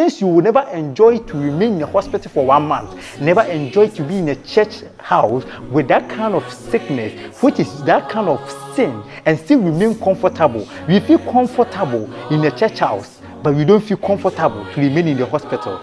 Since you will never enjoy to remain in a hospital for 1 month, never enjoy to be in a church house with that kind of sickness, which is that kind of sin, and still remain comfortable. We feel comfortable in a church house, but we don't feel comfortable to remain in the hospital.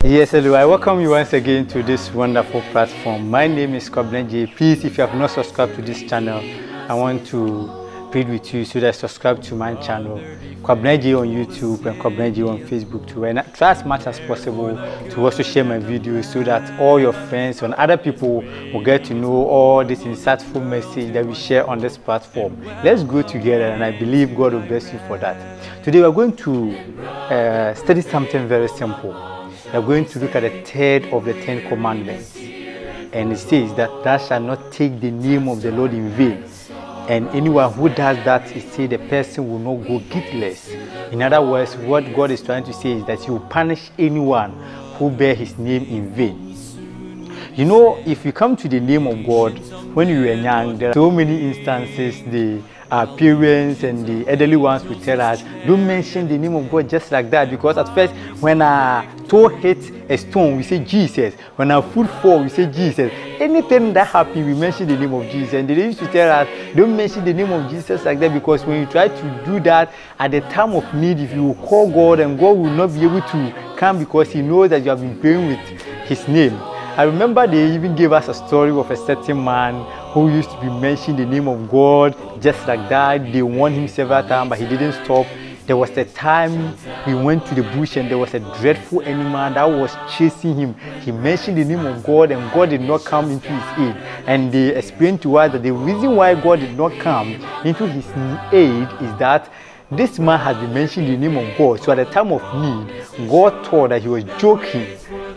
Yes, hello. I welcome you once again to this wonderful platform. My name is Kwabena. Please, if you have not subscribed to this channel, I want to plead with you so that subscribe to my channel, Kwabena on YouTube and Kwabena on Facebook too. And try as much as possible to also share my videos so that all your friends and other people will get to know all this insightful message that we share on this platform. Let's go together, and I believe God will bless you for that. Today we are going to study something very simple. We are going to look at the third of the 10 commandments, and it says that thou shalt not take the name of the Lord in vain, and anyone who does that, it says the person will not go guiltless. In other words, what God is trying to say is that He will punish anyone who bear His name in vain. You know, if you come to the name of God when you were young, there are so many instances. Our parents and the elderly ones will tell us, don't mention the name of God just like that, because at first when our toe hits a stone, we say Jesus. When our foot falls, we say Jesus. Anything that happens, we mention the name of Jesus. And they used to tell us, don't mention the name of Jesus like that, because when you try to do that at the time of need, if you call God, and God will not be able to come because He knows that you have been praying with His name. I remember they even gave us a story of a certain man who used to be mentioning the name of God just like that. They warned him several times, but he didn't stop. There was a time he went to the bush and there was a dreadful animal that was chasing him. He mentioned the name of God and God did not come into his aid. And they explained to us that the reason why God did not come into his aid is that this man has been mentioning the name of God. So at the time of need, God thought that he was joking.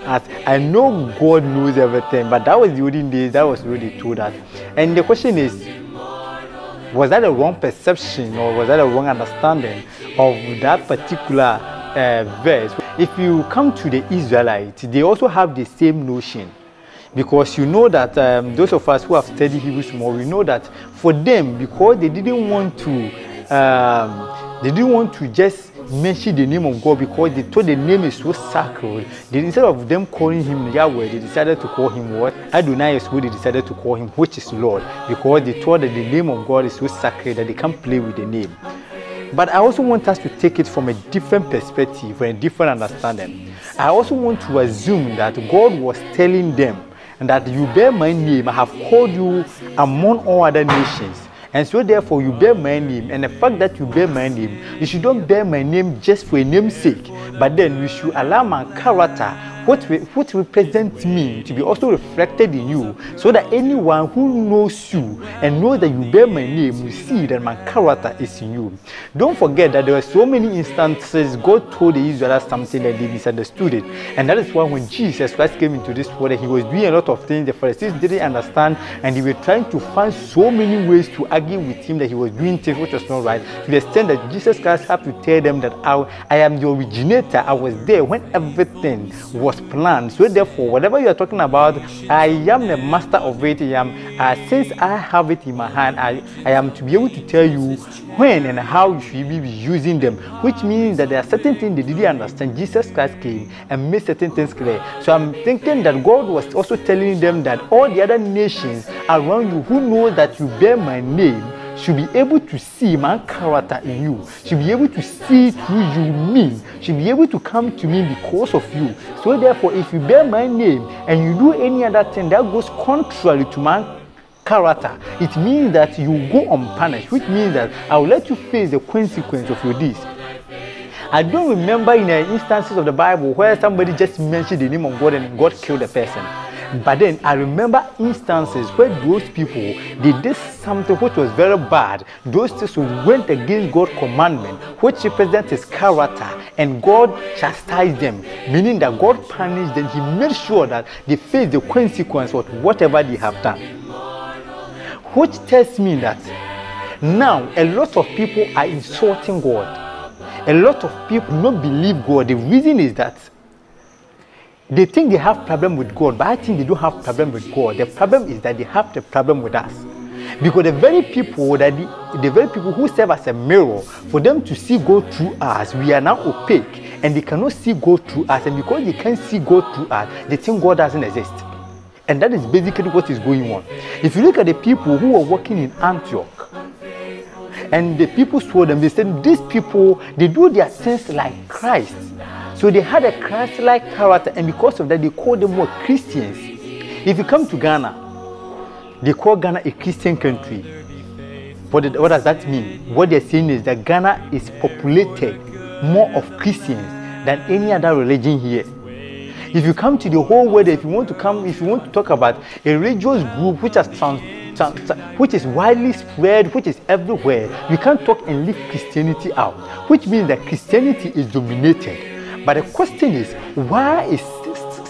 As I know God knows everything, but that was the olden days, that was what they told us. And the question is, was that a wrong perception or was that a wrong understanding of that particular verse? If you come to the Israelites, they also have the same notion. Because you know that those of us who have studied Hebrews more, we know that for them, because they didn't want to just mention the name of God, because they thought the name is so sacred. Instead of them calling him Yahweh, they decided to call him what? Adonai is what they decided to call him, which is Lord, because they thought that the name of God is so sacred that they can't play with the name. But I also want us to take it from a different perspective, and a different understanding. I also want to assume that God was telling them that you bear my name, I have called you among all other nations. And so therefore you bear my name, and the fact that you bear my name, you should not bear my name just for a name's sake, but then you should allow my character, what represents me, to be also reflected in you, so that anyone who knows you and knows that you bear my name will see that my character is in you. Don't forget that there were so many instances God told the Israelites something that they misunderstood it, and that is why when Jesus Christ came into this world, He was doing a lot of things the Pharisees didn't understand, and they were trying to find so many ways to argue with Him that He was doing things which was not right, to the extent that Jesus Christ had to tell them that I am the originator. I was there when everything was planned. So therefore, whatever you are talking about, I am the master of it. Since I have it in my hand, I am to be able to tell you when and how you should be using them, which means that there are certain things they didn't understand. Jesus Christ came and made certain things clear. So I'm thinking that God was also telling them that all the other nations around you who know that you bear my name should be able to see my character in you, should be able to see who you mean, should be able to come to me because of you. So therefore, if you bear my name and you do any other thing that goes contrary to my character, it means that you go unpunished, which means that I will let you face the consequence of your deeds. I don't remember in the instances of the Bible where somebody just mentioned the name of God and God killed the person. But then I remember instances where those people, they did something which was very bad. Those things went against God's commandment, which represents His character, and God chastised them, meaning that God punished them. He made sure that they face the consequence of whatever they have done. Which tells me that now a lot of people are insulting God. A lot of people do not believe God. The reason is that They think they have problem with God, but I think they don't have problem with God. The problem is that they have the problem with us. Because the very people who serve as a mirror, for them to see God through us, we are now opaque, and they cannot see God through us. And because they can't see God through us, they think God doesn't exist. And that is basically what is going on. If you look at the people who were working in Antioch, and the people saw them, they said, these people, they do their things like Christ. So they had a Christ-like character, and because of that, they called them more Christians. If you come to Ghana, they call Ghana a Christian country. What does that mean? What they're saying is that Ghana is populated more of Christians than any other religion here. If you come to the whole world, if you want to talk about a religious group which is widely spread, which is everywhere, you can't talk and leave Christianity out, which means that Christianity is dominated. But the question is, why is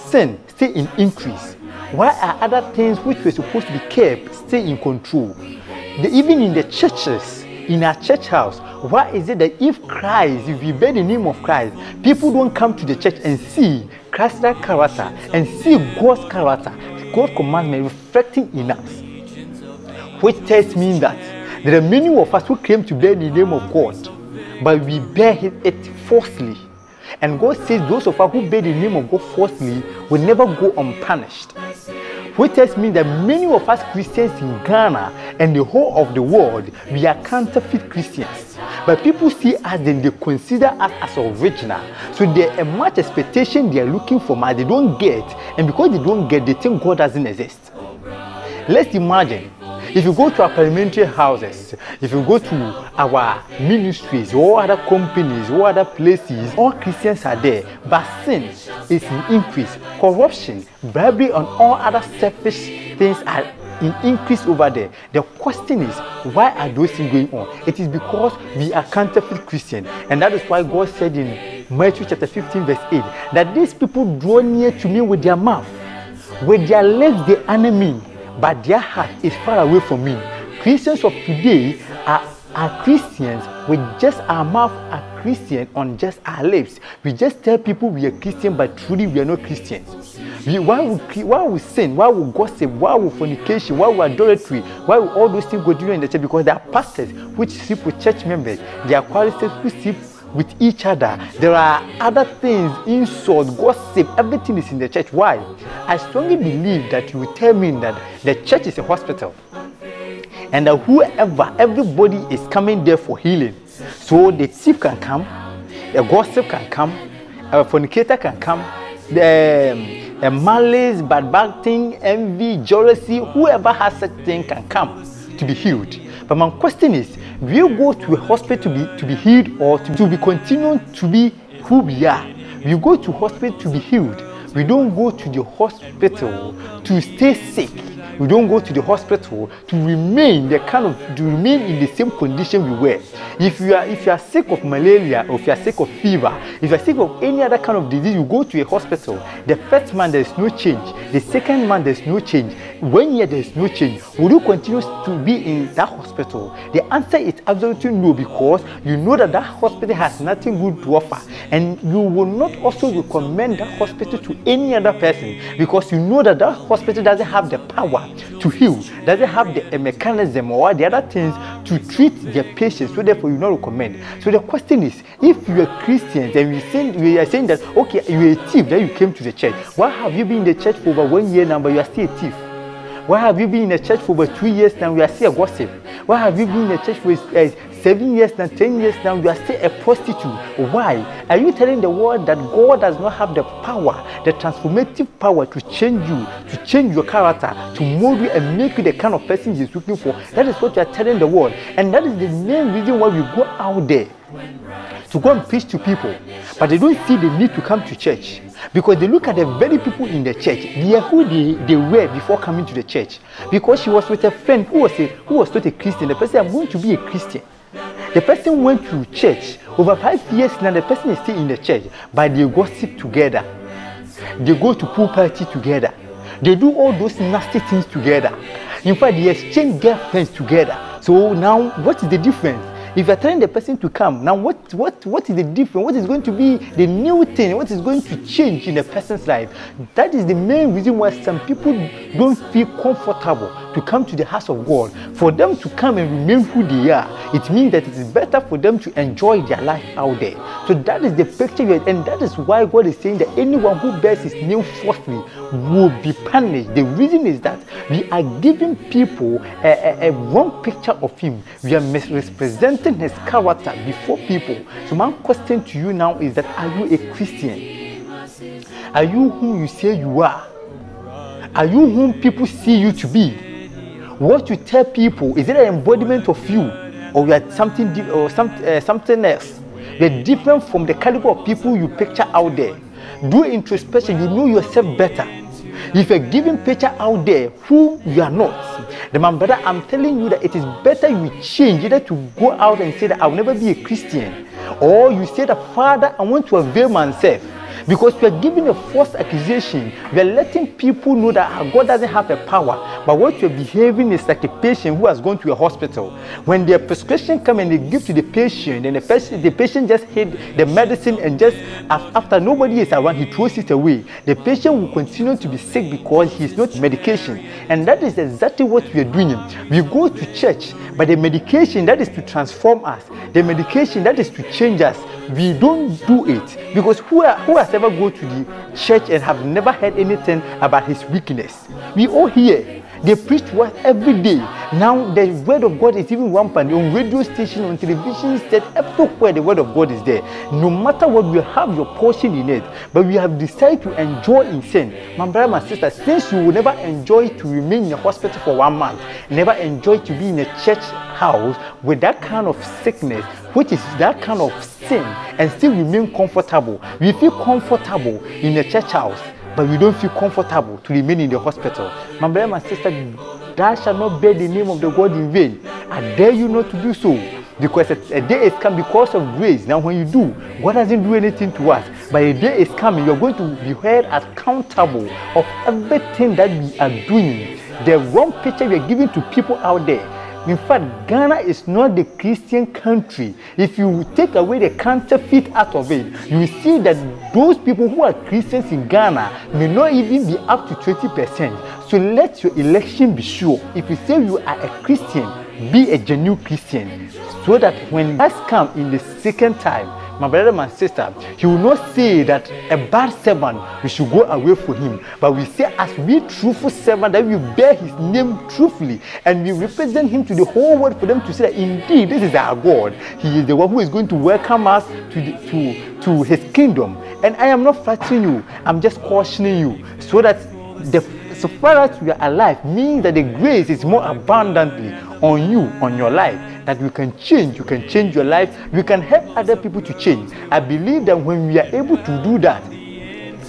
sin still in increase? Why are other things which were supposed to be kept still in control? Even in the churches, in our church house, why is it that if we bear the name of Christ, people don't come to the church and see Christ's character and see God's character, God's commandment reflecting in us? Which tells me that there are many of us who claim to bear the name of God, but we bear it falsely. And God says those of us who bear the name of God falsely will never go unpunished. Which tells me that many of us Christians in Ghana and the whole of the world, we are counterfeit Christians. But people see us, then they consider us as original. So there are much expectation they are looking for us, they don't get. And because they don't get, they think God doesn't exist. Let's imagine, if you go to our parliamentary houses, if you go to our ministries or other companies or other places, all Christians are there, but sin is in increase. Corruption, bribery, and all other selfish things are in increase over there. The question is, why are those things going on? It is because we are counterfeit Christians. And that is why God said in Matthew chapter 15 verse 8, that these people draw near to me with their mouth. With their lips they honor me, but their heart is far away from me. Christians of today are Christians with just our mouth, are Christian on just our lips. We just tell people we are Christian, but truly we are not Christians. Why we sin? Why we gossip? Why we fornication? Why we adultery? Why we all those things go doing in the church? Because there are pastors which sleep with church members. There are choristers who sleep with each other. There are other things, insult, gossip, everything is in the church. Why? I strongly believe that you will tell me that the church is a hospital, and that everybody is coming there for healing. So the thief can come, the gossip can come, a fornicator can come, the malice, bad thing, envy, jealousy, whoever has such thing can come to be healed. But my question is, will you go to a hospital to be healed, or to be continuing to be who we are? We go to hospital to be healed. We don't go to the hospital to stay sick. We don't go to the hospital to remain in the same condition we were. If you are sick of malaria, or if you are sick of fever, if you are sick of any other kind of disease, you go to a hospital. The first month there is no change. The second month there is no change. 1 year there is no change. Will you continue to be in that hospital? The answer is absolutely no, because you know that that hospital has nothing good to offer, and you will not also recommend that hospital to any other person, because you know that that hospital doesn't have the power to heal, doesn't have the mechanism or the other things to treat their patients, so therefore you not recommend. So the question is, if you are Christians and we are saying that, okay, you are a thief, then you came to the church. Why have you been in the church for over 1 year now, but you are still a thief? Why have you been in the church for over 2 years now, you are still a gossip? Why have you been in the church for 7 years now, 10 years now, you are still a prostitute? Why? Are you telling the world that God does not have the power, the transformative power to change you, to change your character, to mold you and make you the kind of person He's looking for? That is what you are telling the world. And that is the main reason why we go out there to go and preach to people. But they don't see the need to come to church, because they look at the very people in the church. They are who they were before coming to the church. Because she was with a friend who was not a Christian. The person, I'm going to be a Christian. The person went to church over 5 years now. The person is still in the church, but they gossip together. They go to pool party together. They do all those nasty things together. In fact, they exchange girlfriends together. So now, what is the difference? If you are telling the person to come, now what is the difference? What is going to be the new thing? What is going to change in the person's life? That is the main reason why some people don't feel comfortable to come to the house of God. For them to come and remain who they are, it means that it is better for them to enjoy their life out there. So that is the picture, and that is why God is saying that anyone who bears his name falsely will be punished. The reason is that we are giving people a wrong picture of him. We are misrepresenting his character before people. So my question to you now is that, are you a Christian? Are you whom you say you are? Are you whom people see you to be? What you tell people, is it an embodiment of you, or you are something something else? They're different from the caliber of people you picture out there. Do introspection, you know yourself better. If you're giving picture out there who you are not, then my brother, I'm telling you that it is better you change, either to go out and say that I'll never be a Christian, or you say that, Father, I want to avail myself. Because we are giving a false accusation. We are letting people know that God doesn't have a power. But what you're behaving is like a patient who has gone to a hospital. When their prescription comes and they give to the patient, and the patient just hid the medicine, and just after nobody is around, he throws it away. The patient will continue to be sick because he's not medication. And that is exactly what we are doing. We go to church, but the medication that is to transform us, the medication that is to change us, we don't do it. Because who has ever go to the church and have never heard anything about his weakness? We all hear. They preach to us every day. Now the word of God is even rampant on radio station, on television set, everywhere the word of God is there. No matter what, we have your portion in it. But we have decided to enjoy in sin. My brother, my sister, since you will never enjoy to remain in a hospital for 1 month, never enjoy to be in a church house with that kind of sickness, which is that kind of sin, and still remain comfortable. We feel comfortable in a church house, but we don't feel comfortable to remain in the hospital. My brother, my sister, thou shalt not bear the name of the God in vain. I dare you not to do so, because a day is come because of grace. Now when you do, God doesn't do anything to us, but a day is coming, you're going to be held accountable of everything that we are doing. The wrong picture we are giving to people out there. In fact, Ghana is not the Christian country. If you take away the counterfeit out of it, you will see that those people who are Christians in Ghana may not even be up to 20%. So let your election be sure. If you say you are a Christian, be a genuine Christian, so that when Christ comes in the second time, my brother, my sister, he will not say that a bad servant, we should go away from him. But we say, as we truthful servant, that we bear his name truthfully, and we represent him to the whole world, for them to say that indeed this is our God. He is the one who is going to welcome us to his kingdom. And I am not flattering you, I'm just cautioning you, so that so far as we are alive means that the grace is more abundantly on you, on your life, that you can change your life, you can help other people to change. I believe that when we are able to do that,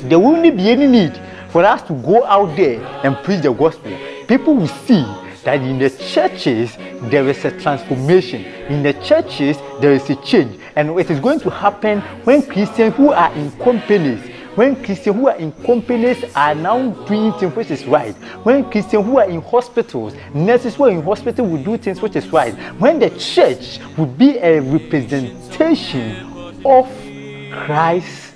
there won't be any need for us to go out there and preach the gospel. People will see that in the churches there is a transformation, in the churches there is a change, and it is going to happen when Christians who are in companies, when Christians who are in companies are now doing things which is right, when Christians who are in hospitals, nurses who are in hospitals will do things which is right, when the church will be a representation of Christ's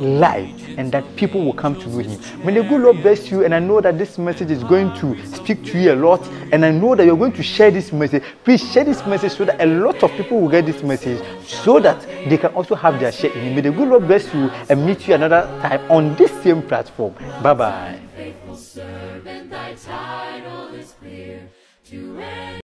life, and that people will come to know him. May the good Lord bless you, and I know that this message is going to speak to you a lot, and I know that you're going to share this message. Please share this message so that a lot of people will get this message, so that they can also have their share in it. May the good Lord bless you, and meet you another time on this same platform. Bye bye.